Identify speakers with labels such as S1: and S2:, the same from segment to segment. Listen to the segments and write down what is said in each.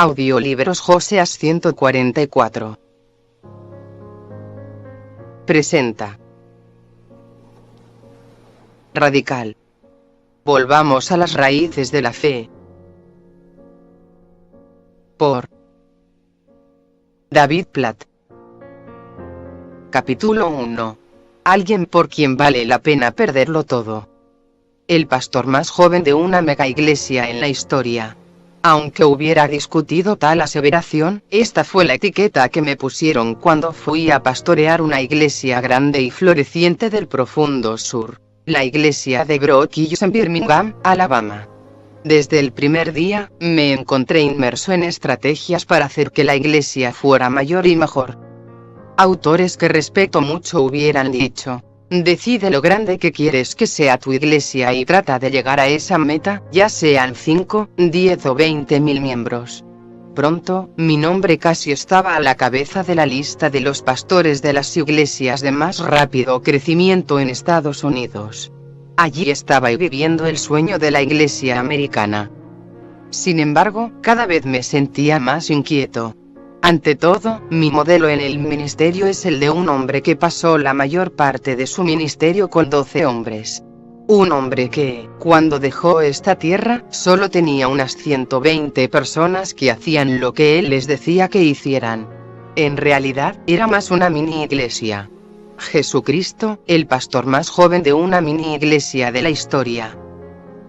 S1: Audiolibros Joseas 144. Presenta. Radical. Volvamos a las raíces de la fe. Por David Platt. Capítulo 1. Alguien por quien vale la pena perderlo todo. El pastor más joven de una mega iglesia en la historia. Aunque hubiera discutido tal aseveración, esta fue la etiqueta que me pusieron cuando fui a pastorear una iglesia grande y floreciente del profundo sur, la iglesia de Brook Hills en Birmingham, Alabama. Desde el primer día, me encontré inmerso en estrategias para hacer que la iglesia fuera mayor y mejor. Autores que respeto mucho hubieran dicho: decide lo grande que quieres que sea tu iglesia y trata de llegar a esa meta, ya sean 5, 10 o 20.000 miembros. Pronto, mi nombre casi estaba a la cabeza de la lista de los pastores de las iglesias de más rápido crecimiento en Estados Unidos. Allí estaba viviendo el sueño de la iglesia americana. Sin embargo, cada vez me sentía más inquieto. Ante todo, mi modelo en el ministerio es el de un hombre que pasó la mayor parte de su ministerio con 12 hombres. Un hombre que, cuando dejó esta tierra, solo tenía unas 120 personas que hacían lo que él les decía que hicieran. En realidad, era más una mini iglesia. Jesucristo, el pastor más joven de una mini iglesia de la historia.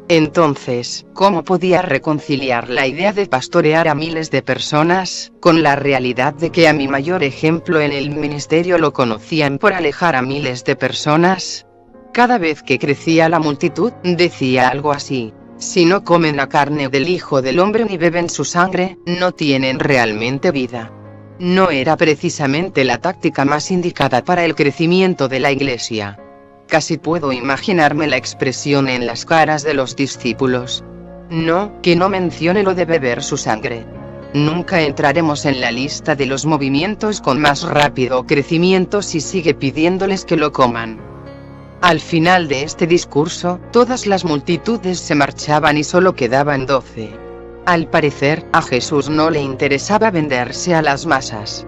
S1: Entonces, ¿cómo podía reconciliar la idea de pastorear a miles de personas, con la realidad de que a mi mayor ejemplo en el ministerio lo conocían por alejar a miles de personas? Cada vez que crecía la multitud, decía algo así: si no comen la carne del Hijo del Hombre ni beben su sangre, no tienen realmente vida. No era precisamente la táctica más indicada para el crecimiento de la iglesia. Casi puedo imaginarme la expresión en las caras de los discípulos. No, que no mencione lo de beber su sangre. Nunca entraremos en la lista de los movimientos con más rápido crecimiento si sigue pidiéndoles que lo coman. Al final de este discurso, todas las multitudes se marchaban y solo quedaban 12. Al parecer, a Jesús no le interesaba venderse a las masas.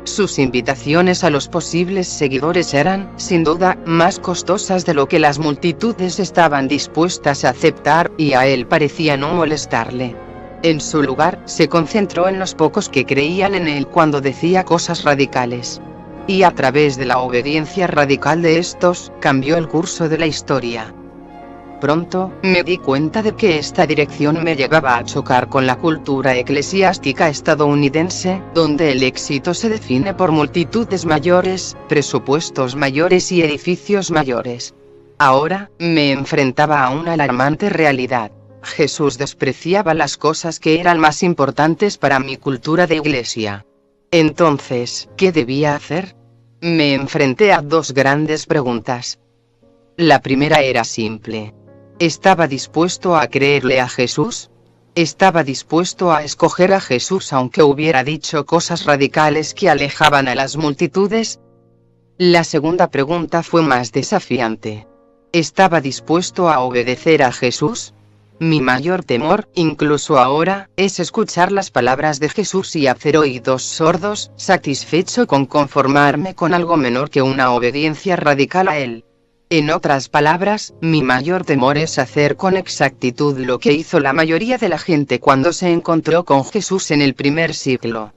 S1: Sus invitaciones a los posibles seguidores eran, sin duda, más costosas de lo que las multitudes estaban dispuestas a aceptar, y a él parecía no molestarle. En su lugar, se concentró en los pocos que creían en él cuando decía cosas radicales. Y a través de la obediencia radical de estos, cambió el curso de la historia. Pronto, me di cuenta de que esta dirección me llevaba a chocar con la cultura eclesiástica estadounidense, donde el éxito se define por multitudes mayores, presupuestos mayores y edificios mayores. Ahora, me enfrentaba a una alarmante realidad. Jesús despreciaba las cosas que eran más importantes para mi cultura de iglesia. Entonces, ¿qué debía hacer? Me enfrenté a dos grandes preguntas. La primera era simple. ¿Estaba dispuesto a creerle a Jesús? ¿Estaba dispuesto a escoger a Jesús aunque hubiera dicho cosas radicales que alejaban a las multitudes? La segunda pregunta fue más desafiante. ¿Estaba dispuesto a obedecer a Jesús? Mi mayor temor, incluso ahora, es escuchar las palabras de Jesús y hacer oídos sordos, satisfecho con conformarme con algo menor que una obediencia radical a Él. En otras palabras, mi mayor temor es hacer con exactitud lo que hizo la mayoría de la gente cuando se encontró con Jesús en el primer siglo.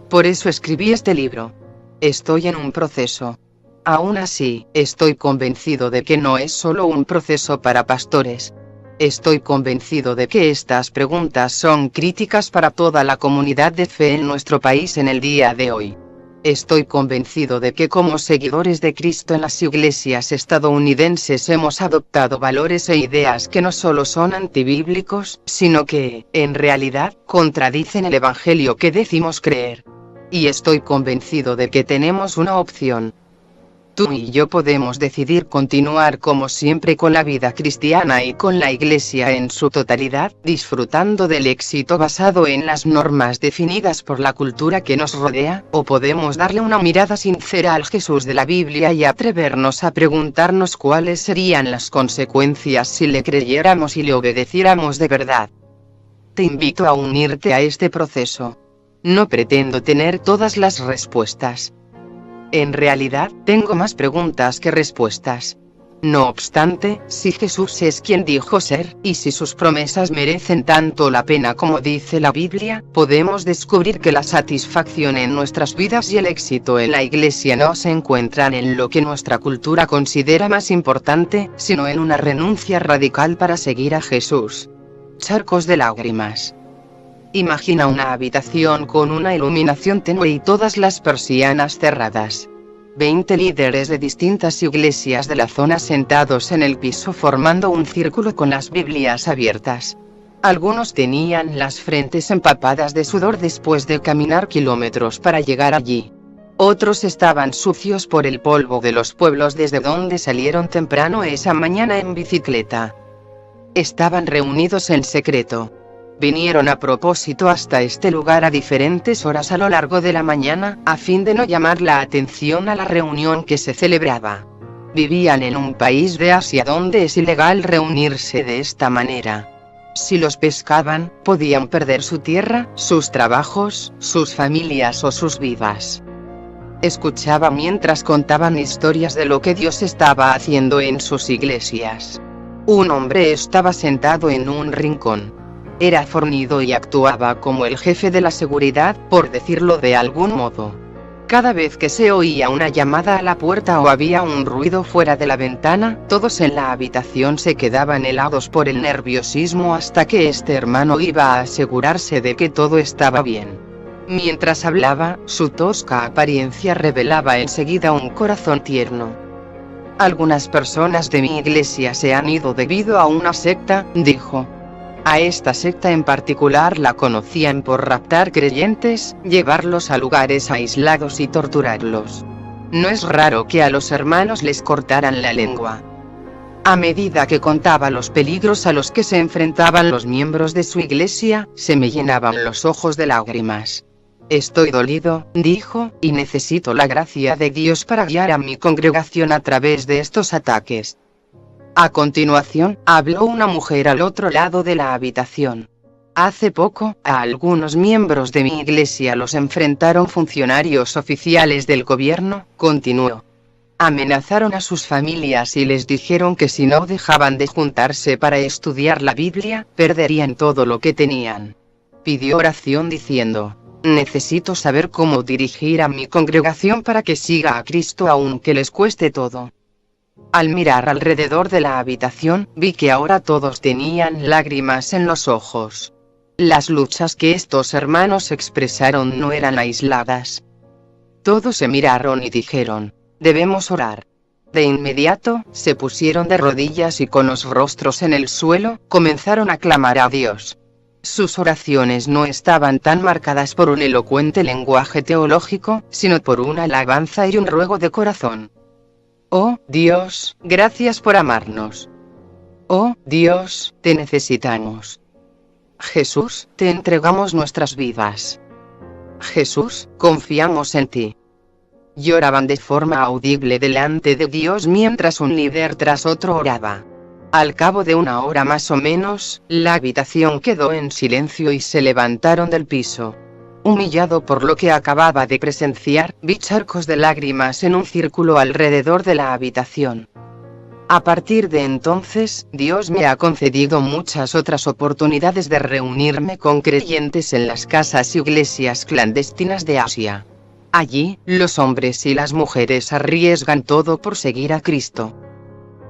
S1: Por eso escribí este libro. Estoy en un proceso. Aún así, estoy convencido de que no es solo un proceso para pastores. Estoy convencido de que estas preguntas son críticas para toda la comunidad de fe en nuestro país en el día de hoy. Estoy convencido de que como seguidores de Cristo en las iglesias estadounidenses hemos adoptado valores e ideas que no solo son antibíblicos, sino que, en realidad, contradicen el evangelio que decimos creer. Y estoy convencido de que tenemos una opción. Tú y yo podemos decidir continuar como siempre con la vida cristiana y con la iglesia en su totalidad, disfrutando del éxito basado en las normas definidas por la cultura que nos rodea, o podemos darle una mirada sincera al Jesús de la Biblia y atrevernos a preguntarnos cuáles serían las consecuencias si le creyéramos y le obedeciéramos de verdad. te invito a unirte a este proceso. No pretendo tener todas las respuestas. En realidad, tengo más preguntas que respuestas. No obstante, si Jesús es quien dijo ser, y si sus promesas merecen tanto la pena como dice la Biblia, podemos descubrir que la satisfacción en nuestras vidas y el éxito en la Iglesia no se encuentran en lo que nuestra cultura considera más importante, sino en una renuncia radical para seguir a Jesús. Charcos de lágrimas. Imagina una habitación con una iluminación tenue y todas las persianas cerradas. 20 líderes de distintas iglesias de la zona sentados en el piso formando un círculo con las Biblias abiertas. Algunos tenían las frentes empapadas de sudor después de caminar kilómetros para llegar allí. Otros estaban sucios por el polvo de los pueblos desde donde salieron temprano esa mañana en bicicleta. Estaban reunidos en secreto. Vinieron a propósito hasta este lugar a diferentes horas a lo largo de la mañana, a fin de no llamar la atención a la reunión que se celebraba. Vivían en un país de Asia donde es ilegal reunirse de esta manera. Si los pescaban, podían perder su tierra, sus trabajos, sus familias o sus vidas. Escuchaba mientras contaban historias de lo que Dios estaba haciendo en sus iglesias. Un hombre estaba sentado en un rincón. Era fornido y actuaba como el jefe de la seguridad, por decirlo de algún modo. Cada vez que se oía una llamada a la puerta o había un ruido fuera de la ventana, todos en la habitación se quedaban helados por el nerviosismo hasta que este hermano iba a asegurarse de que todo estaba bien. Mientras hablaba, su tosca apariencia revelaba enseguida un corazón tierno. Algunas personas de mi iglesia se han ido debido a una secta, dijo. A esta secta en particular la conocían por raptar creyentes, llevarlos a lugares aislados y torturarlos. No es raro que a los hermanos les cortaran la lengua. A medida que contaba los peligros a los que se enfrentaban los miembros de su iglesia, se me llenaban los ojos de lágrimas. Estoy dolido, dijo, y necesito la gracia de Dios para guiar a mi congregación a través de estos ataques. A continuación, habló una mujer al otro lado de la habitación. Hace poco, a algunos miembros de mi iglesia los enfrentaron funcionarios oficiales del gobierno, continuó. Amenazaron a sus familias y les dijeron que si no dejaban de juntarse para estudiar la Biblia, perderían todo lo que tenían. Pidió oración diciendo, necesito saber cómo dirigir a mi congregación para que siga a Cristo aunque les cueste todo. Al mirar alrededor de la habitación, vi que ahora todos tenían lágrimas en los ojos. Las luchas que estos hermanos expresaron no eran aisladas. Todos se miraron y dijeron, debemos orar. De inmediato, se pusieron de rodillas y con los rostros en el suelo, comenzaron a clamar a Dios. Sus oraciones no estaban tan marcadas por un elocuente lenguaje teológico, sino por una alabanza y un ruego de corazón. Oh, Dios, gracias por amarnos. Oh, Dios, te necesitamos. Jesús, te entregamos nuestras vidas. Jesús, confiamos en ti. Lloraban de forma audible delante de Dios mientras un líder tras otro oraba. Al cabo de una hora más o menos, la habitación quedó en silencio y se levantaron del piso. Humillado por lo que acababa de presenciar, vi charcos de lágrimas en un círculo alrededor de la habitación. A partir de entonces, Dios me ha concedido muchas otras oportunidades de reunirme con creyentes en las casas y iglesias clandestinas de Asia. Allí, los hombres y las mujeres arriesgan todo por seguir a Cristo.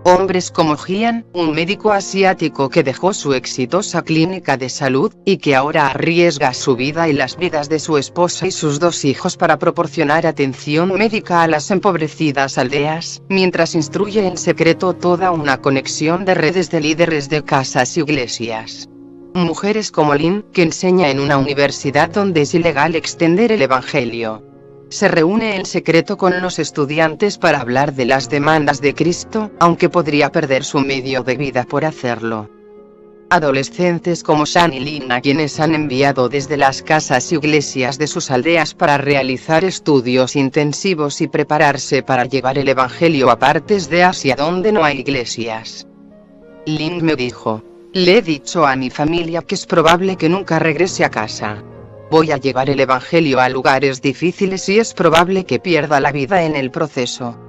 S1: Hombres como Gian, un médico asiático que dejó su exitosa clínica de salud, y que ahora arriesga su vida y las vidas de su esposa y sus 2 hijos para proporcionar atención médica a las empobrecidas aldeas, mientras instruye en secreto toda una conexión de redes de líderes de casas y iglesias. Mujeres como Lynn, que enseña en una universidad donde es ilegal extender el evangelio. Se reúne en secreto con los estudiantes para hablar de las demandas de Cristo, aunque podría perder su medio de vida por hacerlo. Adolescentes como Shan y Lin a quienes han enviado desde las casas y iglesias de sus aldeas para realizar estudios intensivos y prepararse para llevar el evangelio a partes de Asia donde no hay iglesias. Lin me dijo, Le he dicho a mi familia que es probable que nunca regrese a casa. Voy a llevar el evangelio a lugares difíciles y es probable que pierda la vida en el proceso.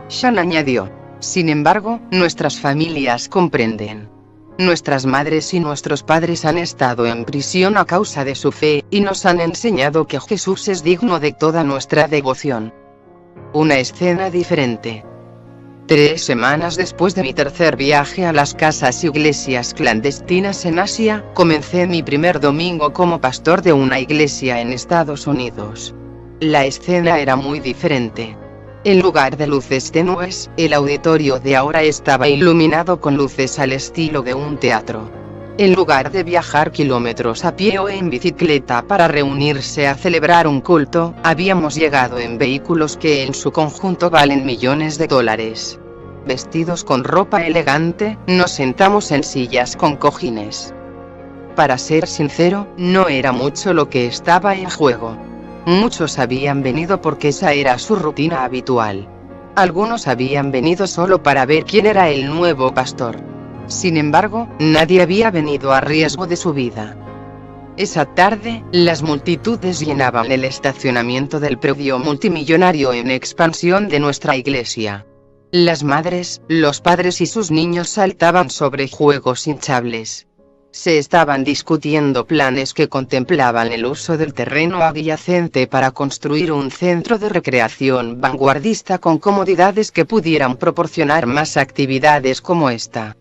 S1: Sean añadió: sin embargo, nuestras familias comprenden. Nuestras madres y nuestros padres han estado en prisión a causa de su fe, y nos han enseñado que Jesús es digno de toda nuestra devoción. Una escena diferente. 3 semanas después de mi tercer viaje a las casas iglesias clandestinas en Asia, comencé mi primer domingo como pastor de una iglesia en Estados Unidos. La escena era muy diferente. En lugar de luces tenues, el auditorio de ahora estaba iluminado con luces al estilo de un teatro. En lugar de viajar kilómetros a pie o en bicicleta para reunirse a celebrar un culto, habíamos llegado en vehículos que en su conjunto valen millones de dólares. Vestidos con ropa elegante, nos sentamos en sillas con cojines. Para ser sincero, no era mucho lo que estaba en juego. Muchos habían venido porque esa era su rutina habitual. Algunos habían venido solo para ver quién era el nuevo pastor. Sin embargo, nadie había venido a riesgo de su vida. Esa tarde, las multitudes llenaban el estacionamiento del predio multimillonario en expansión de nuestra iglesia. Las madres, los padres y sus niños saltaban sobre juegos hinchables. Se estaban discutiendo planes que contemplaban el uso del terreno adyacente para construir un centro de recreación vanguardista con comodidades que pudieran proporcionar más actividades como esta.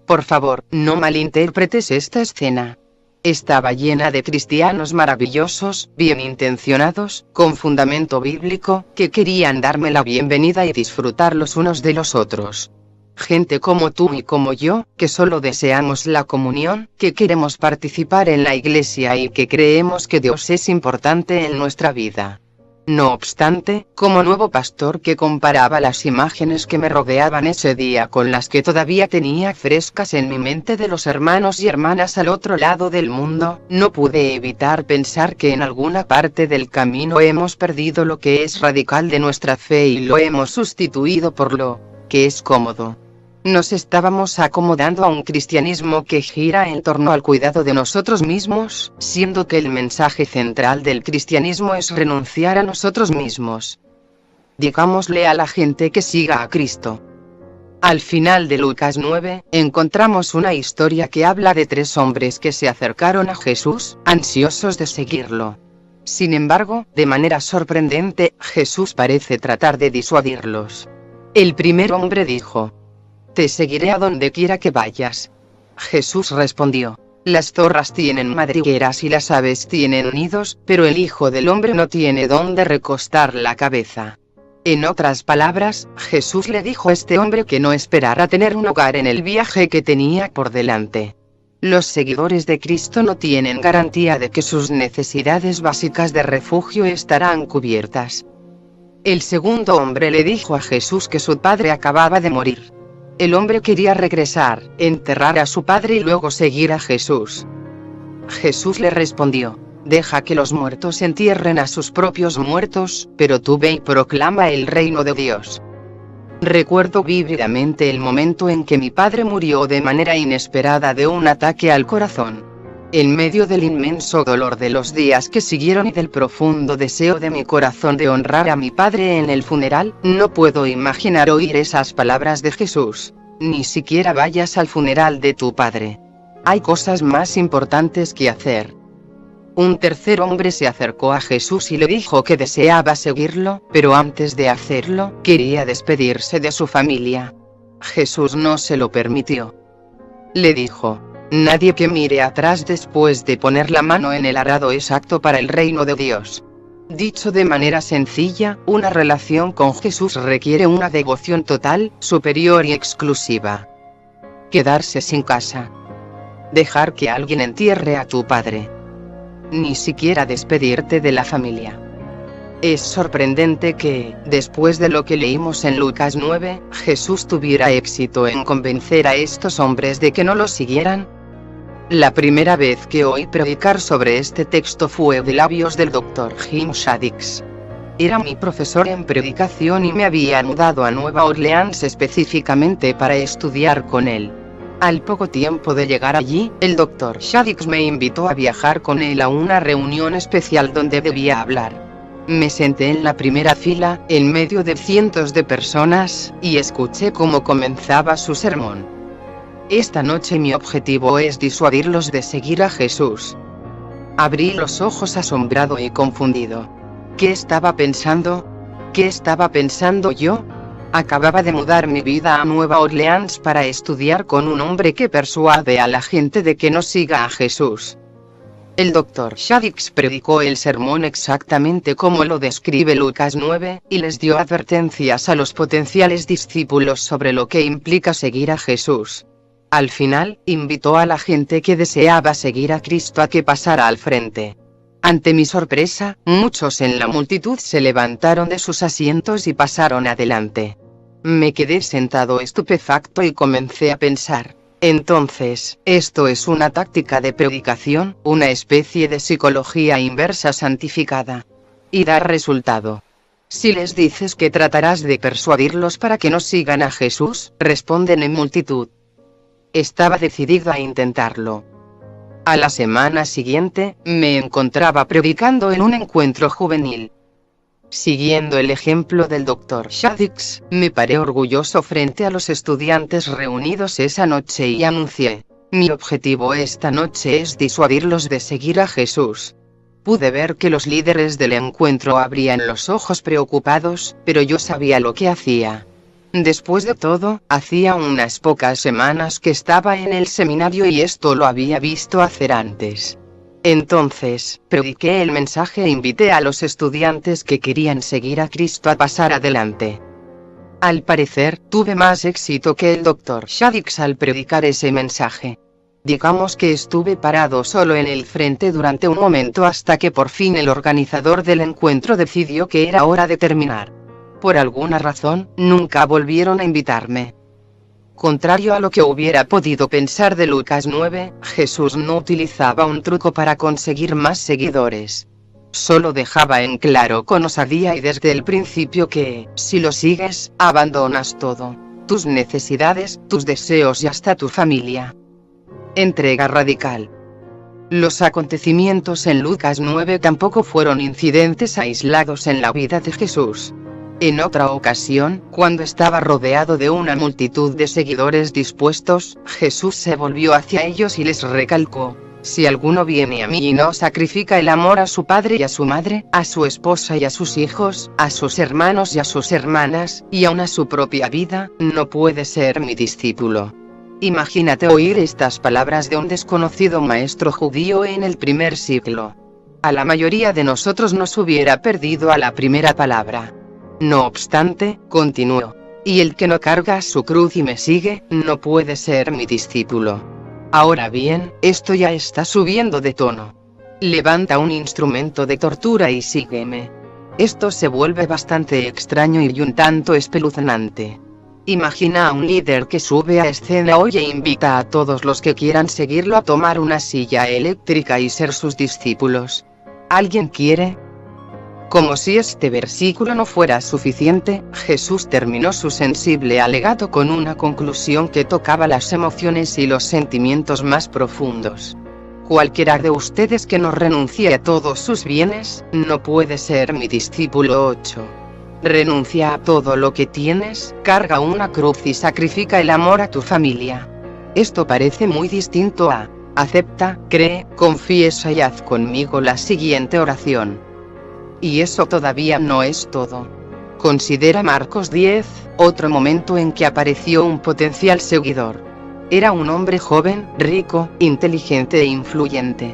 S1: Por favor, no malinterpretes esta escena. Estaba llena de cristianos maravillosos, bien intencionados, con fundamento bíblico, que querían darme la bienvenida y disfrutar los unos de los otros. Gente como tú y como yo, que solo deseamos la comunión, que queremos participar en la iglesia y que creemos que Dios es importante en nuestra vida. No obstante, como nuevo pastor que comparaba las imágenes que me rodeaban ese día con las que todavía tenía frescas en mi mente de los hermanos y hermanas al otro lado del mundo, no pude evitar pensar que en alguna parte del camino hemos perdido lo que es radical de nuestra fe y lo hemos sustituido por lo que es cómodo. Nos estábamos acomodando a un cristianismo que gira en torno al cuidado de nosotros mismos, siendo que el mensaje central del cristianismo es renunciar a nosotros mismos. Digámosle a la gente que siga a Cristo. Al final de Lucas 9, encontramos una historia que habla de 3 hombres que se acercaron a Jesús, ansiosos de seguirlo. Sin embargo, de manera sorprendente, Jesús parece tratar de disuadirlos. El primer hombre dijo: te seguiré a donde quiera que vayas. Jesús respondió: las zorras tienen madrigueras y las aves tienen nidos, pero el Hijo del Hombre no tiene dónde recostar la cabeza. En otras palabras, Jesús le dijo a este hombre que no esperara tener un hogar en el viaje que tenía por delante. Los seguidores de Cristo no tienen garantía de que sus necesidades básicas de refugio estarán cubiertas. El segundo hombre le dijo a Jesús que su padre acababa de morir. El hombre quería regresar, enterrar a su padre y luego seguir a Jesús. Jesús le respondió: deja que los muertos entierren a sus propios muertos, pero tú ve y proclama el reino de Dios. Recuerdo vívidamente el momento en que mi padre murió de manera inesperada de un ataque al corazón. En medio del inmenso dolor de los días que siguieron y del profundo deseo de mi corazón de honrar a mi padre en el funeral, no puedo imaginar oír esas palabras de Jesús: ni siquiera vayas al funeral de tu padre. Hay cosas más importantes que hacer. Un tercer hombre se acercó a Jesús y le dijo que deseaba seguirlo, pero antes de hacerlo, quería despedirse de su familia. Jesús no se lo permitió. Le dijo: nadie que mire atrás después de poner la mano en el arado es apto para el reino de Dios. Dicho de manera sencilla, una relación con Jesús requiere una devoción total, superior y exclusiva. Quedarse sin casa. Dejar que alguien entierre a tu padre. Ni siquiera despedirte de la familia. Es sorprendente que, después de lo que leímos en Lucas 9, Jesús tuviera éxito en convencer a estos hombres de que no lo siguieran. La primera vez que oí predicar sobre este texto fue de labios del Dr. Jim Shaddix. Era mi profesor en predicación y me había mudado a Nueva Orleans específicamente para estudiar con él. Al poco tiempo de llegar allí, el Dr. Shaddix me invitó a viajar con él a una reunión especial donde debía hablar. Me senté en la primera fila, en medio de cientos de personas, y escuché cómo comenzaba su sermón. Esta noche mi objetivo es disuadirlos de seguir a Jesús. Abrí los ojos asombrado y confundido. ¿Qué estaba pensando? ¿Qué estaba pensando yo? Acababa de mudar mi vida a Nueva Orleans para estudiar con un hombre que persuade a la gente de que no siga a Jesús. El Dr. Shaddix predicó el sermón exactamente como lo describe Lucas 9, y les dio advertencias a los potenciales discípulos sobre lo que implica seguir a Jesús. Al final, invitó a la gente que deseaba seguir a Cristo a que pasara al frente. Ante mi sorpresa, muchos en la multitud se levantaron de sus asientos y pasaron adelante. Me quedé sentado estupefacto y comencé a pensar. Entonces, esto es una táctica de predicación, una especie de psicología inversa santificada. Y da resultado. Si les dices que tratarás de persuadirlos para que no sigan a Jesús, responden en multitud. Estaba decidida a intentarlo. A la semana siguiente, me encontraba predicando en un encuentro juvenil. Siguiendo el ejemplo del Dr. Shaddix, me paré orgulloso frente a los estudiantes reunidos esa noche y anuncié: mi objetivo esta noche es disuadirlos de seguir a Jesús. Pude ver que los líderes del encuentro abrían los ojos preocupados, pero yo sabía lo que hacía. Después de todo, hacía unas pocas semanas que estaba en el seminario y esto lo había visto hacer antes. Entonces, prediqué el mensaje e invité a los estudiantes que querían seguir a Cristo a pasar adelante. Al parecer, tuve más éxito que el Dr. Shaddix al predicar ese mensaje. Digamos que estuve parado solo en el frente durante un momento hasta que por fin el organizador del encuentro decidió que era hora de terminar. Por alguna razón, nunca volvieron a invitarme. Contrario a lo que hubiera podido pensar de Lucas 9, Jesús no utilizaba un truco para conseguir más seguidores. Solo dejaba en claro con osadía y desde el principio que, si lo sigues, abandonas todo. Tus necesidades, tus deseos y hasta tu familia. Entrega radical. Los acontecimientos en Lucas 9 tampoco fueron incidentes aislados en la vida de Jesús. En otra ocasión, cuando estaba rodeado de una multitud de seguidores dispuestos, Jesús se volvió hacia ellos y les recalcó: si alguno viene a mí y no sacrifica el amor a su padre y a su madre, a su esposa y a sus hijos, a sus hermanos y a sus hermanas, y aun a su propia vida, no puede ser mi discípulo. Imagínate oír estas palabras de un desconocido maestro judío en el primer siglo. A la mayoría de nosotros nos hubiera perdido a la primera palabra. No obstante, continuó: y el que no carga su cruz y me sigue, no puede ser mi discípulo. Ahora bien, esto ya está subiendo de tono. Levanta un instrumento de tortura y sígueme. Esto se vuelve bastante extraño y un tanto espeluznante. Imagina a un líder que sube a escena hoy e invita a todos los que quieran seguirlo a tomar una silla eléctrica y ser sus discípulos. ¿Alguien quiere? Como si este versículo no fuera suficiente, Jesús terminó su sensible alegato con una conclusión que tocaba las emociones y los sentimientos más profundos. Cualquiera de ustedes que no renuncie a todos sus bienes, no puede ser mi discípulo. 8. Renuncia a todo lo que tienes, carga una cruz y sacrifica el amor a tu familia. Esto parece muy distinto a: acepta, cree, confiesa y haz conmigo la siguiente oración. Y eso todavía no es todo. Considera Marcos 10, otro momento en que apareció un potencial seguidor. Era un hombre joven, rico, inteligente e influyente.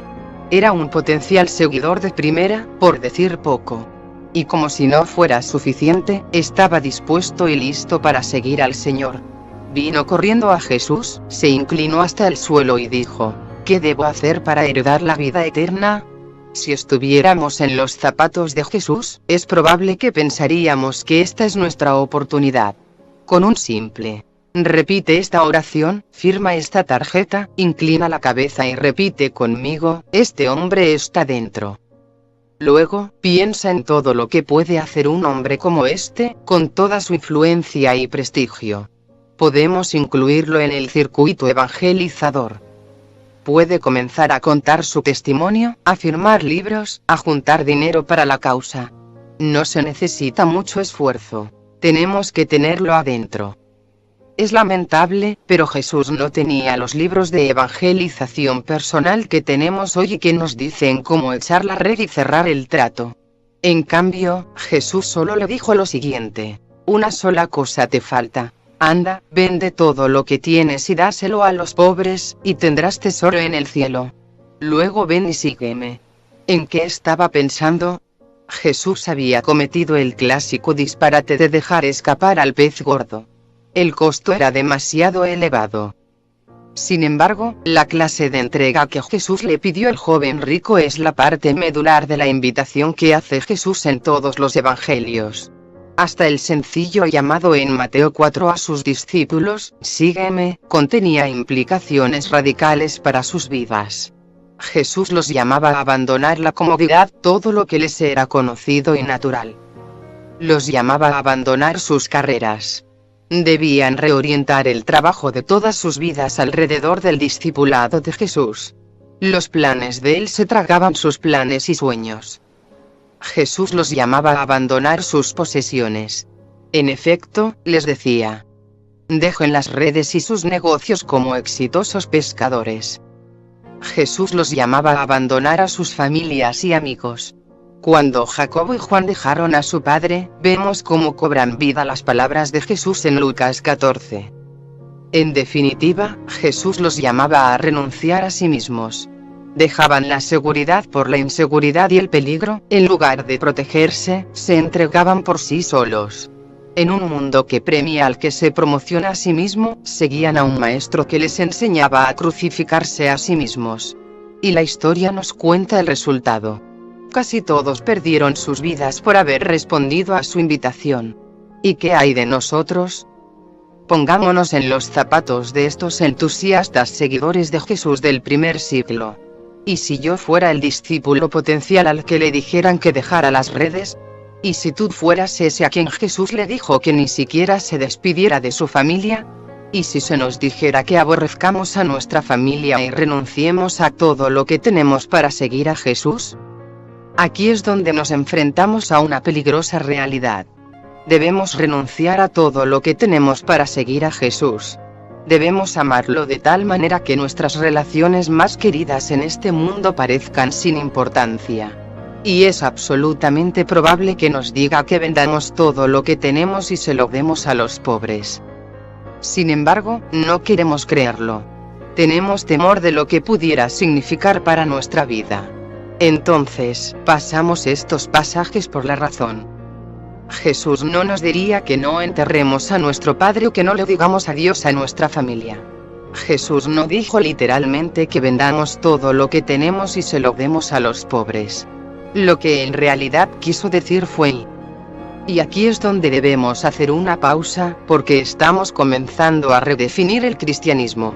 S1: Era un potencial seguidor de primera, por decir poco. Y como si no fuera suficiente, estaba dispuesto y listo para seguir al Señor. Vino corriendo a Jesús, se inclinó hasta el suelo y dijo: ¿qué debo hacer para heredar la vida eterna? Si estuviéramos en los zapatos de Jesús, es probable que pensaríamos que esta es nuestra oportunidad. Con un simple: repite esta oración, firma esta tarjeta, inclina la cabeza y repite conmigo: este hombre está dentro. Luego, piensa en todo lo que puede hacer un hombre como este, con toda su influencia y prestigio. podemos incluirlo en el circuito evangelizador. Puede comenzar a contar su testimonio, a firmar libros, a juntar dinero para la causa. No se necesita mucho esfuerzo. Tenemos que tenerlo adentro. Es lamentable, pero Jesús no tenía los libros de evangelización personal que tenemos hoy y que nos dicen cómo echar la red y cerrar el trato. En cambio, Jesús solo le dijo lo siguiente: una sola cosa te falta. Anda, vende todo lo que tienes y dáselo a los pobres, y tendrás tesoro en el cielo. Luego ven y sígueme. ¿En qué estaba pensando? Jesús había cometido el clásico disparate de dejar escapar al pez gordo. El costo era demasiado elevado. Sin embargo, la clase de entrega que Jesús le pidió al joven rico es la parte medular de la invitación que hace Jesús en todos los evangelios. Hasta el sencillo llamado en Mateo 4 a sus discípulos, sígueme, contenía implicaciones radicales para sus vidas. Jesús los llamaba a abandonar la comodidad, todo lo que les era conocido y natural. Los llamaba a abandonar sus carreras. Debían reorientar el trabajo de todas sus vidas alrededor del discipulado de Jesús. Los planes de él se tragaban sus planes y sueños. Jesús los llamaba a abandonar sus posesiones. En efecto, les decía: dejen las redes y sus negocios como exitosos pescadores. Jesús los llamaba a abandonar a sus familias y amigos. Cuando Jacobo y Juan dejaron a su padre, vemos cómo cobran vida las palabras de Jesús en Lucas 14. En definitiva, Jesús los llamaba a renunciar a sí mismos. Dejaban la seguridad por la inseguridad y el peligro, en lugar de protegerse, se entregaban por sí solos. En un mundo que premia al que se promociona a sí mismo, seguían a un maestro que les enseñaba a crucificarse a sí mismos. Y la historia nos cuenta el resultado. Casi todos perdieron sus vidas por haber respondido a su invitación. ¿Y qué hay de nosotros? Pongámonos en los zapatos de estos entusiastas seguidores de Jesús del primer siglo. ¿Y si yo fuera el discípulo potencial al que le dijeran que dejara las redes? ¿Y si tú fueras ese a quien Jesús le dijo que ni siquiera se despidiera de su familia? ¿Y si se nos dijera que aborrezcamos a nuestra familia y renunciemos a todo lo que tenemos para seguir a Jesús? Aquí es donde nos enfrentamos a una peligrosa realidad. Debemos renunciar a todo lo que tenemos para seguir a Jesús. Debemos amarlo de tal manera que nuestras relaciones más queridas en este mundo parezcan sin importancia. Y es absolutamente probable que nos diga que vendamos todo lo que tenemos y se lo demos a los pobres. Sin embargo, no queremos creerlo. Tenemos temor de lo que pudiera significar para nuestra vida. Entonces, pasamos estos pasajes por la razón. Jesús no nos diría que no enterremos a nuestro padre o que no le digamos adiós a nuestra familia. Jesús no dijo literalmente que vendamos todo lo que tenemos y se lo demos a los pobres. Lo que en realidad quiso decir fue: y aquí es donde debemos hacer una pausa, porque estamos comenzando a redefinir el cristianismo.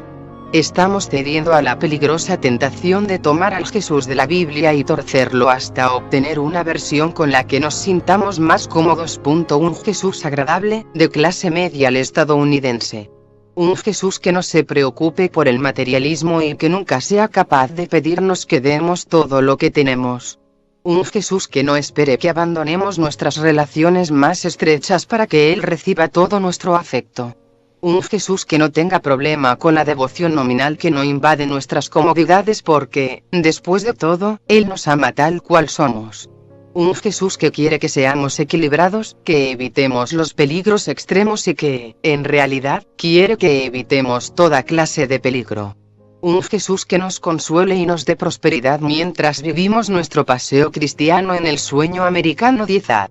S1: Estamos cediendo a la peligrosa tentación de tomar al Jesús de la Biblia y torcerlo hasta obtener una versión con la que nos sintamos más cómodos. Un Jesús agradable, de clase media estadounidense. Un Jesús que no se preocupe por el materialismo y que nunca sea capaz de pedirnos que demos todo lo que tenemos. Un Jesús que no espere que abandonemos nuestras relaciones más estrechas para que Él reciba todo nuestro afecto. Un Jesús que no tenga problema con la devoción nominal que no invade nuestras comodidades porque, después de todo, Él nos ama tal cual somos. Un Jesús que quiere que seamos equilibrados, que evitemos los peligros extremos y que, en realidad, quiere que evitemos toda clase de peligro. Un Jesús que nos consuele y nos dé prosperidad mientras vivimos nuestro paseo cristiano en el sueño americano 10A.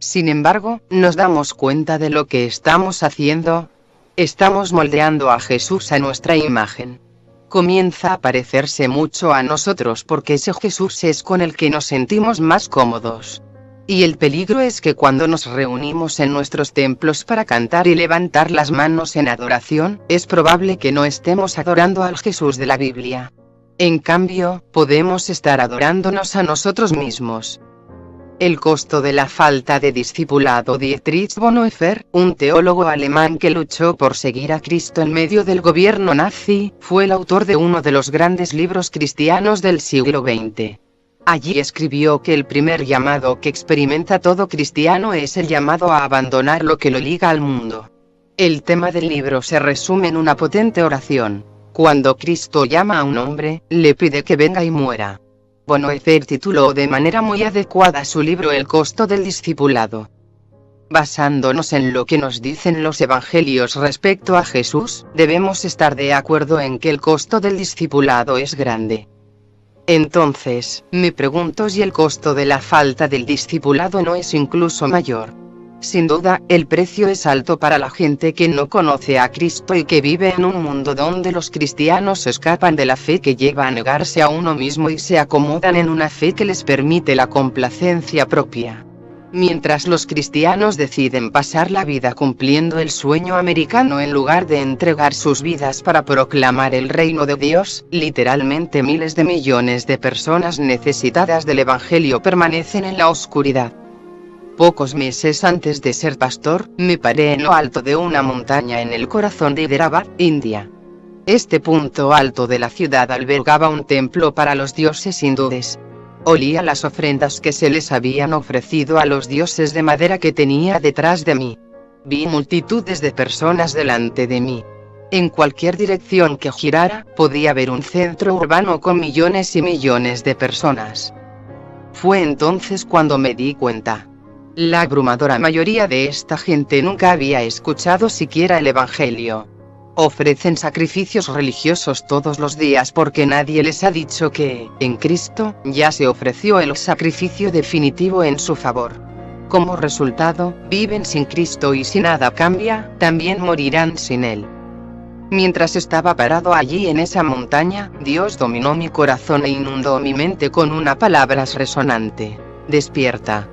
S1: Sin embargo, nos damos cuenta de lo que estamos haciendo. Estamos moldeando a Jesús a nuestra imagen. Comienza a parecerse mucho a nosotros porque ese Jesús es con el que nos sentimos más cómodos. Y el peligro es que cuando nos reunimos en nuestros templos para cantar y levantar las manos en adoración, es probable que no estemos adorando al Jesús de la Biblia. En cambio, podemos estar adorándonos a nosotros mismos. El costo de la falta de discipulado. Dietrich Bonhoeffer, un teólogo alemán que luchó por seguir a Cristo en medio del gobierno nazi, fue el autor de uno de los grandes libros cristianos del siglo XX. Allí escribió que el primer llamado que experimenta todo cristiano es el llamado a abandonar lo que lo liga al mundo. El tema del libro se resume en una potente oración. Cuando Cristo llama a un hombre, le pide que venga y muera. Bonhoeffer tituló de manera muy adecuada su libro El costo del discipulado. Basándonos en lo que nos dicen los evangelios respecto a Jesús, debemos estar de acuerdo en que el costo del discipulado es grande. Entonces, me pregunto si el costo de la falta del discipulado no es incluso mayor. Sin duda, el precio es alto para la gente que no conoce a Cristo y que vive en un mundo donde los cristianos escapan de la fe que lleva a negarse a uno mismo y se acomodan en una fe que les permite la complacencia propia. Mientras los cristianos deciden pasar la vida cumpliendo el sueño americano en lugar de entregar sus vidas para proclamar el reino de Dios, literalmente miles de millones de personas necesitadas del Evangelio permanecen en la oscuridad. Pocos meses antes de ser pastor, me paré en lo alto de una montaña en el corazón de Hyderabad, India. Este punto alto de la ciudad albergaba un templo para los dioses hindúes. Olía las ofrendas que se les habían ofrecido a los dioses de madera que tenía detrás de mí. Vi multitudes de personas delante de mí. En cualquier dirección que girara, podía ver un centro urbano con millones y millones de personas. Fue entonces cuando me di cuenta. La abrumadora mayoría de esta gente nunca había escuchado siquiera el Evangelio. Ofrecen sacrificios religiosos todos los días porque nadie les ha dicho que, en Cristo, ya se ofreció el sacrificio definitivo en su favor. Como resultado, viven sin Cristo y si nada cambia, también morirán sin Él. Mientras estaba parado allí en esa montaña, Dios dominó mi corazón e inundó mi mente con una palabra resonante: despierta.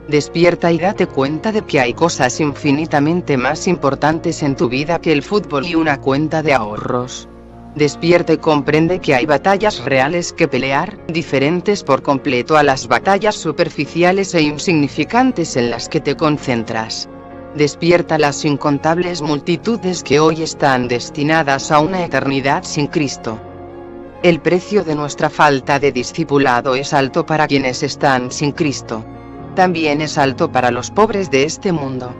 S1: Despierta y date cuenta de que hay cosas infinitamente más importantes en tu vida que el fútbol y una cuenta de ahorros. Despierta y comprende que hay batallas reales que pelear, diferentes por completo a las batallas superficiales e insignificantes en las que te concentras. Despierta las incontables multitudes que hoy están destinadas a una eternidad sin Cristo. El precio de nuestra falta de discipulado es alto para quienes están sin Cristo. También es alto para los pobres de este mundo.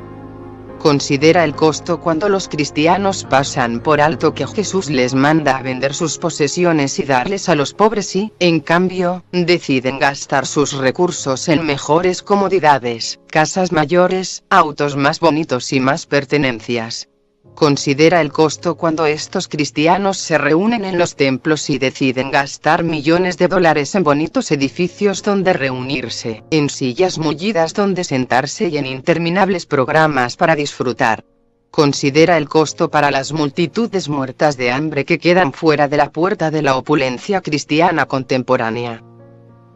S1: Considera el costo cuando los cristianos pasan por alto que Jesús les manda a vender sus posesiones y darles a los pobres y, en cambio, deciden gastar sus recursos en mejores comodidades, casas mayores, autos más bonitos y más pertenencias. Considera el costo cuando estos cristianos se reúnen en los templos y deciden gastar millones de dólares en bonitos edificios donde reunirse, en sillas mullidas donde sentarse y en interminables programas para disfrutar. Considera el costo para las multitudes muertas de hambre que quedan fuera de la puerta de la opulencia cristiana contemporánea.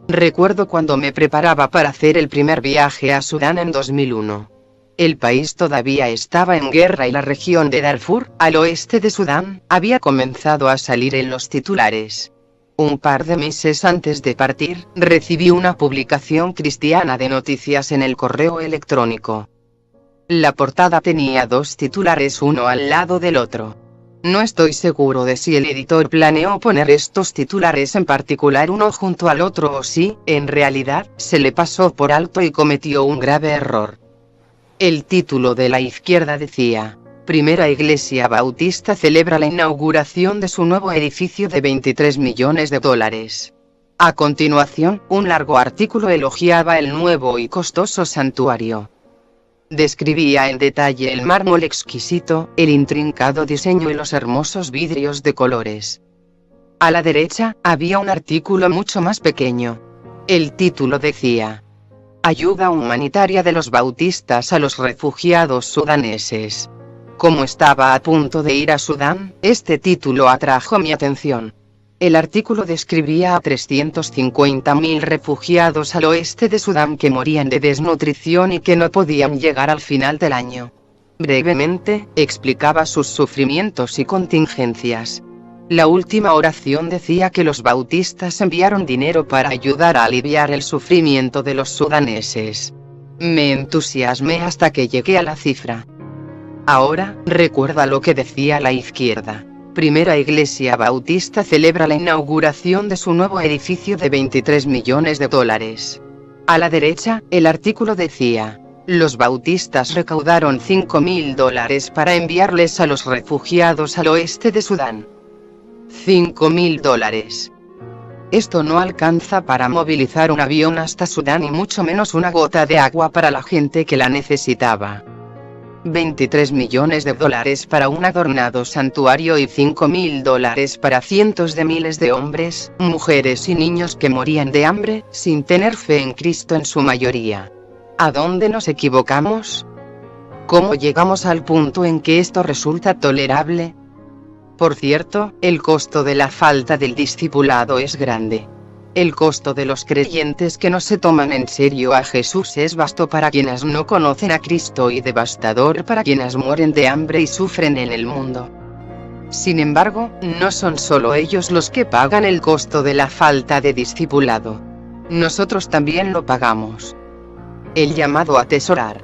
S1: Recuerdo cuando me preparaba para hacer el primer viaje a Sudán en 2001. El país todavía estaba en guerra y la región de Darfur, al oeste de Sudán, había comenzado a salir en los titulares. Un par de meses antes de partir, recibí una publicación cristiana de noticias en el correo electrónico. La portada tenía dos titulares uno al lado del otro. No estoy seguro de si el editor planeó poner estos titulares en particular uno junto al otro o si, en realidad, se le pasó por alto y cometió un grave error. El título de la izquierda decía: Primera Iglesia Bautista celebra la inauguración de su nuevo edificio de 23 millones de dólares. A continuación, un largo artículo elogiaba el nuevo y costoso santuario. Describía en detalle el mármol exquisito, el intrincado diseño y los hermosos vidrios de colores. A la derecha, había un artículo mucho más pequeño. El título decía: Ayuda humanitaria de los bautistas a los refugiados sudaneses. Como estaba a punto de ir a Sudán, este título atrajo mi atención. El artículo describía a 350.000 refugiados al oeste de Sudán que morían de desnutrición y que no podían llegar al final del año. Brevemente, explicaba sus sufrimientos y contingencias. La última oración decía que los bautistas enviaron dinero para ayudar a aliviar el sufrimiento de los sudaneses. Me entusiasmé hasta que llegué a la cifra. Ahora, recuerda lo que decía la izquierda. Primera Iglesia Bautista celebra la inauguración de su nuevo edificio de $23 millones. A la derecha, el artículo decía: los bautistas recaudaron $5.000 para enviarles a los refugiados al oeste de Sudán. $5.000. Esto no alcanza para movilizar un avión hasta Sudán y mucho menos una gota de agua para la gente que la necesitaba. $23 millones para un adornado santuario y $5.000 para cientos de miles de hombres, mujeres y niños que morían de hambre, sin tener fe en Cristo en su mayoría. ¿A dónde nos equivocamos? ¿Cómo llegamos al punto en que esto resulta tolerable? Por cierto, el costo de la falta del discipulado es grande. El costo de los creyentes que no se toman en serio a Jesús es vasto para quienes no conocen a Cristo y devastador para quienes mueren de hambre y sufren en el mundo. Sin embargo, no son solo ellos los que pagan el costo de la falta de discipulado. Nosotros también lo pagamos. El llamado a atesorar.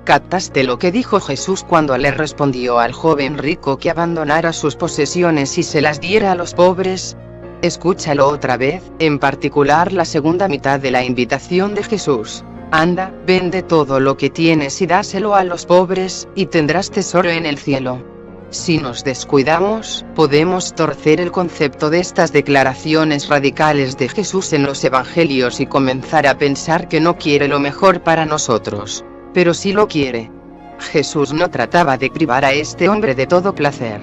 S1: ¿Captaste lo que dijo Jesús cuando le respondió al joven rico que abandonara sus posesiones y se las diera a los pobres? Escúchalo otra vez, en particular la segunda mitad de la invitación de Jesús. Anda, vende todo lo que tienes y dáselo a los pobres, y tendrás tesoro en el cielo. Si nos descuidamos, podemos torcer el concepto de estas declaraciones radicales de Jesús en los evangelios y comenzar a pensar que no quiere lo mejor para nosotros. Pero sí lo quiere. Jesús no trataba de privar a este hombre de todo placer.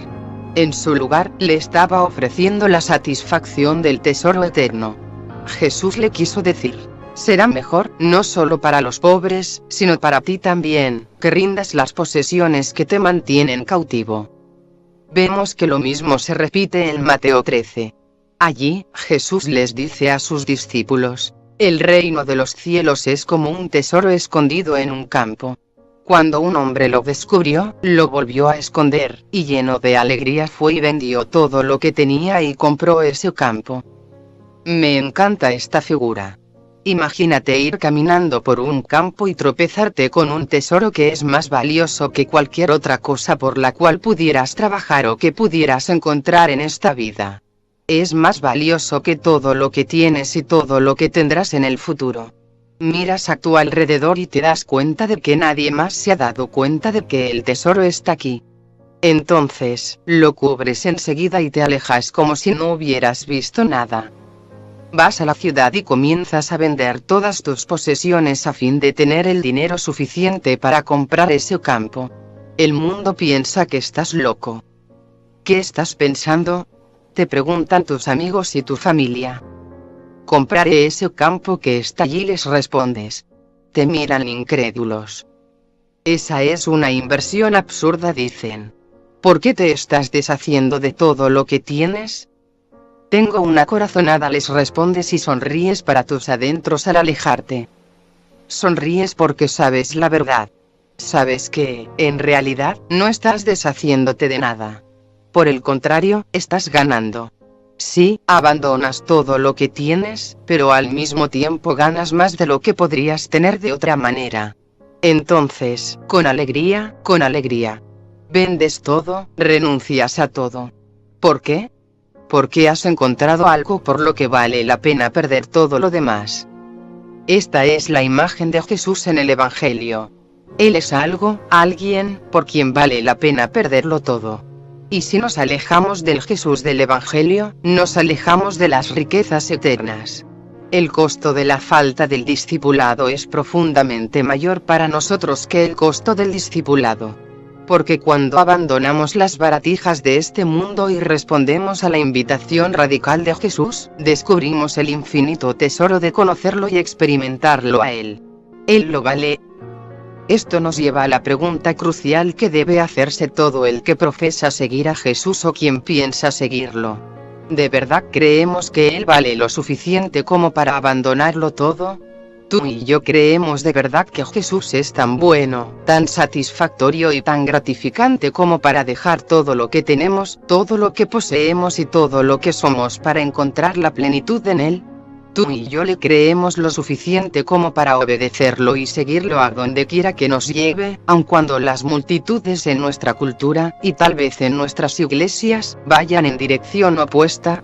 S1: En su lugar, le estaba ofreciendo la satisfacción del tesoro eterno. Jesús le quiso decir: será mejor, no solo para los pobres, sino para ti también, que rindas las posesiones que te mantienen cautivo. Vemos que lo mismo se repite en Mateo 13. Allí, Jesús les dice a sus discípulos: el reino de los cielos es como un tesoro escondido en un campo. Cuando un hombre lo descubrió, lo volvió a esconder, y lleno de alegría fue y vendió todo lo que tenía y compró ese campo. Me encanta esta figura. Imagínate ir caminando por un campo y tropezarte con un tesoro que es más valioso que cualquier otra cosa por la cual pudieras trabajar o que pudieras encontrar en esta vida. Es más valioso que todo lo que tienes y todo lo que tendrás en el futuro. Miras a tu alrededor y te das cuenta de que nadie más se ha dado cuenta de que el tesoro está aquí. Entonces, lo cubres enseguida y te alejas como si no hubieras visto nada. Vas a la ciudad y comienzas a vender todas tus posesiones a fin de tener el dinero suficiente para comprar ese campo. El mundo piensa que estás loco. ¿Qué estás pensando?, te preguntan tus amigos y tu familia. Compraré ese campo que está allí, les respondes. Te miran incrédulos. Esa es una inversión absurda, dicen. ¿Por qué te estás deshaciendo de todo lo que tienes? Tengo una corazonada, les respondes y sonríes para tus adentros al alejarte. Sonríes porque sabes la verdad. Sabes que, en realidad, no estás deshaciéndote de nada. Por el contrario, estás ganando. Sí, abandonas todo lo que tienes, pero al mismo tiempo ganas más de lo que podrías tener de otra manera. Entonces, con alegría, vendes todo, renuncias a todo. ¿Por qué? Porque has encontrado algo por lo que vale la pena perder todo lo demás. Esta es la imagen de Jesús en el Evangelio. Él es algo, alguien, por quien vale la pena perderlo todo. Y si nos alejamos del Jesús del Evangelio, nos alejamos de las riquezas eternas. El costo de la falta del discipulado es profundamente mayor para nosotros que el costo del discipulado. Porque cuando abandonamos las baratijas de este mundo y respondemos a la invitación radical de Jesús, descubrimos el infinito tesoro de conocerlo y experimentarlo a Él. Él lo vale. Esto nos lleva a la pregunta crucial que debe hacerse todo el que profesa seguir a Jesús o quien piensa seguirlo. ¿De verdad creemos que Él vale lo suficiente como para abandonarlo todo? Tú y yo creemos de verdad que Jesús es tan bueno, tan satisfactorio y tan gratificante como para dejar todo lo que tenemos, todo lo que poseemos y todo lo que somos para encontrar la plenitud en Él. Tú y yo le creemos lo suficiente como para obedecerlo y seguirlo a donde quiera que nos lleve, aun cuando las multitudes en nuestra cultura, y tal vez en nuestras iglesias, vayan en dirección opuesta.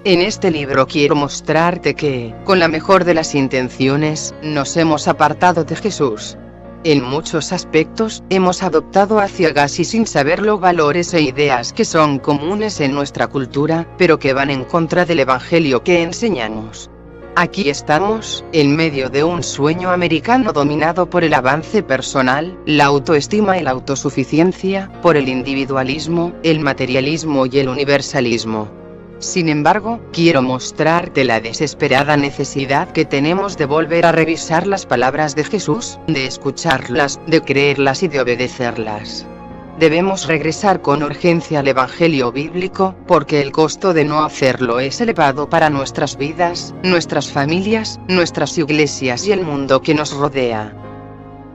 S1: En este libro quiero mostrarte que, con la mejor de las intenciones, nos hemos apartado de Jesús. En muchos aspectos, hemos adoptado a ciegas y sin saberlo valores e ideas que son comunes en nuestra cultura, pero que van en contra del evangelio que enseñamos. Aquí estamos, en medio de un sueño americano dominado por el avance personal, la autoestima y la autosuficiencia, por el individualismo, el materialismo y el universalismo. Sin embargo, quiero mostrarte la desesperada necesidad que tenemos de volver a revisar las palabras de Jesús, de escucharlas, de creerlas y de obedecerlas. Debemos regresar con urgencia al Evangelio bíblico, porque el costo de no hacerlo es elevado para nuestras vidas, nuestras familias, nuestras iglesias y el mundo que nos rodea.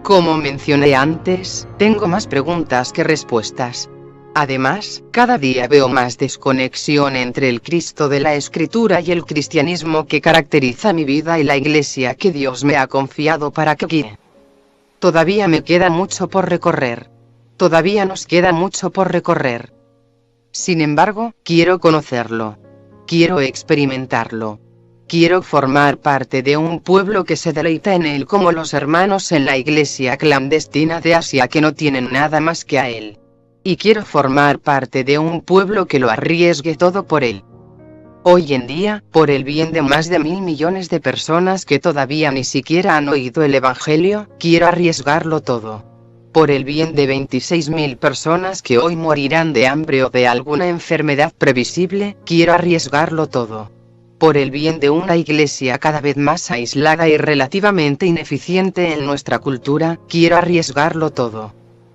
S1: Como mencioné antes, tengo más preguntas que respuestas. Además, cada día veo más desconexión entre el Cristo de la Escritura y el cristianismo que caracteriza mi vida y la iglesia que Dios me ha confiado para que guíe. Todavía me queda mucho por recorrer. Todavía nos queda mucho por recorrer. Sin embargo, quiero conocerlo. Quiero experimentarlo. Quiero formar parte de un pueblo que se deleita en él como los hermanos en la iglesia clandestina de Asia que no tienen nada más que a él. Y quiero formar parte de un pueblo que lo arriesgue todo por él. Hoy en día, por el bien de más de 1.000 millones de personas que todavía ni siquiera han oído el Evangelio, quiero arriesgarlo todo. Por el bien de 26.000 personas que hoy morirán de hambre o de alguna enfermedad previsible, quiero arriesgarlo todo. Por el bien de una iglesia cada vez más aislada y relativamente ineficiente en nuestra cultura, quiero arriesgarlo todo.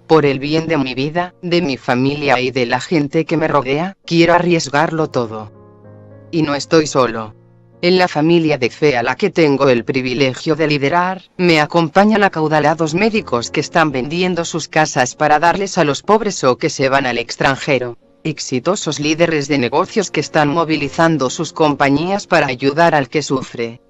S1: Por el bien de mi vida, de mi familia y de la gente que me rodea, quiero arriesgarlo todo. Y no estoy solo. En la familia de fe a la que tengo el privilegio de liderar, me acompañan acaudalados médicos que están vendiendo sus casas para darles a los pobres o que se van al extranjero. Exitosos líderes de negocios que están movilizando sus compañías para ayudar al que sufre.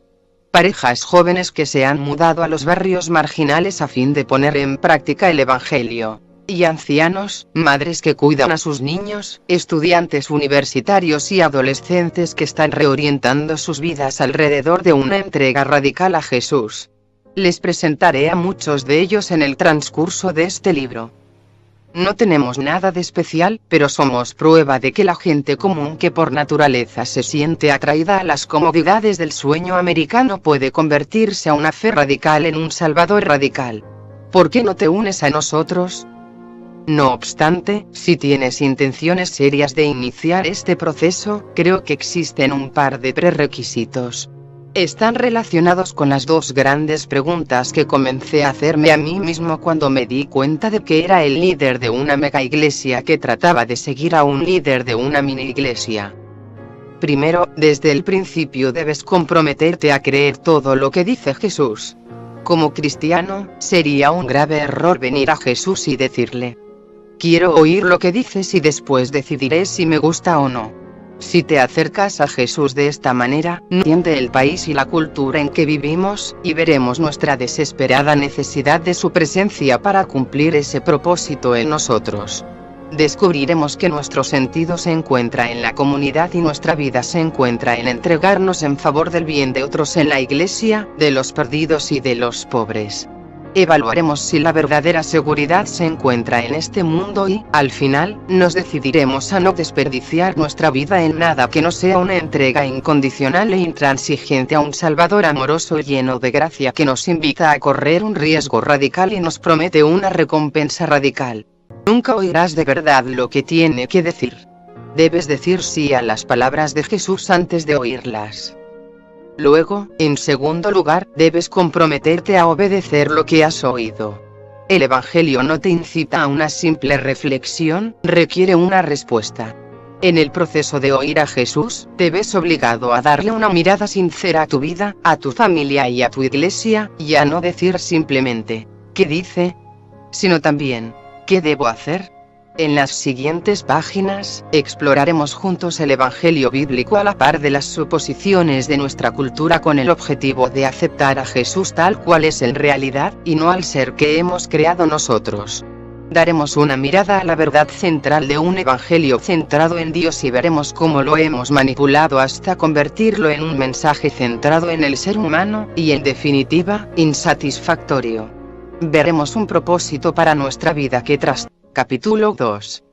S1: Parejas jóvenes que se han mudado a los barrios marginales a fin de poner en práctica el Evangelio. Y ancianos, madres que cuidan a sus niños, estudiantes universitarios y adolescentes que están reorientando sus vidas alrededor de una entrega radical a Jesús. Les presentaré a muchos de ellos en el transcurso de este libro. No tenemos nada de especial, pero somos prueba de que la gente común que por naturaleza se siente atraída a las comodidades del sueño americano puede convertirse a una fe radical en un Salvador radical. ¿Por qué no te unes a nosotros? No obstante, si tienes intenciones serias de iniciar este proceso, creo que existen un par de prerequisitos. Están relacionados con las dos grandes preguntas que comencé a hacerme a mí mismo cuando me di cuenta de que era el líder de una mega iglesia que trataba de seguir a un líder de una mini iglesia. Primero, desde el principio debes comprometerte a creer todo lo que dice Jesús. Como cristiano, sería un grave error venir a Jesús y decirle: quiero oír lo que dices y después decidiré si me gusta o no. Si te acercas a Jesús de esta manera, no entiende el país y la cultura en que vivimos, y veremos nuestra desesperada necesidad de su presencia para cumplir ese propósito en nosotros. Descubriremos que nuestro sentido se encuentra en la comunidad y nuestra vida se encuentra en entregarnos en favor del bien de otros en la iglesia, de los perdidos y de los pobres. Evaluaremos si la verdadera seguridad se encuentra en este mundo y, al final, nos decidiremos a no desperdiciar nuestra vida en nada que no sea una entrega incondicional e intransigente a un Salvador amoroso y lleno de gracia que nos invita a correr un riesgo radical y nos promete una recompensa radical. Nunca oirás de verdad lo que tiene que decir. Debes decir sí a las palabras de Jesús antes de oírlas. Luego, en segundo lugar, debes comprometerte a obedecer lo que has oído. El Evangelio no te incita a una simple reflexión, requiere una respuesta. En el proceso de oír a Jesús, te ves obligado a darle una mirada sincera a tu vida, a tu familia y a tu iglesia, y a no decir simplemente, ¿qué dice?, sino también, ¿qué debo hacer? En las siguientes páginas, exploraremos juntos el Evangelio bíblico a la par de las suposiciones de nuestra cultura con el objetivo de aceptar a Jesús tal cual es en realidad, y no al ser que hemos creado nosotros. Daremos una mirada a la verdad central de un evangelio centrado en Dios y veremos cómo lo hemos manipulado hasta convertirlo en un mensaje centrado en el ser humano, y en definitiva, insatisfactorio. Veremos un propósito para nuestra vida que tras. Capítulo 2.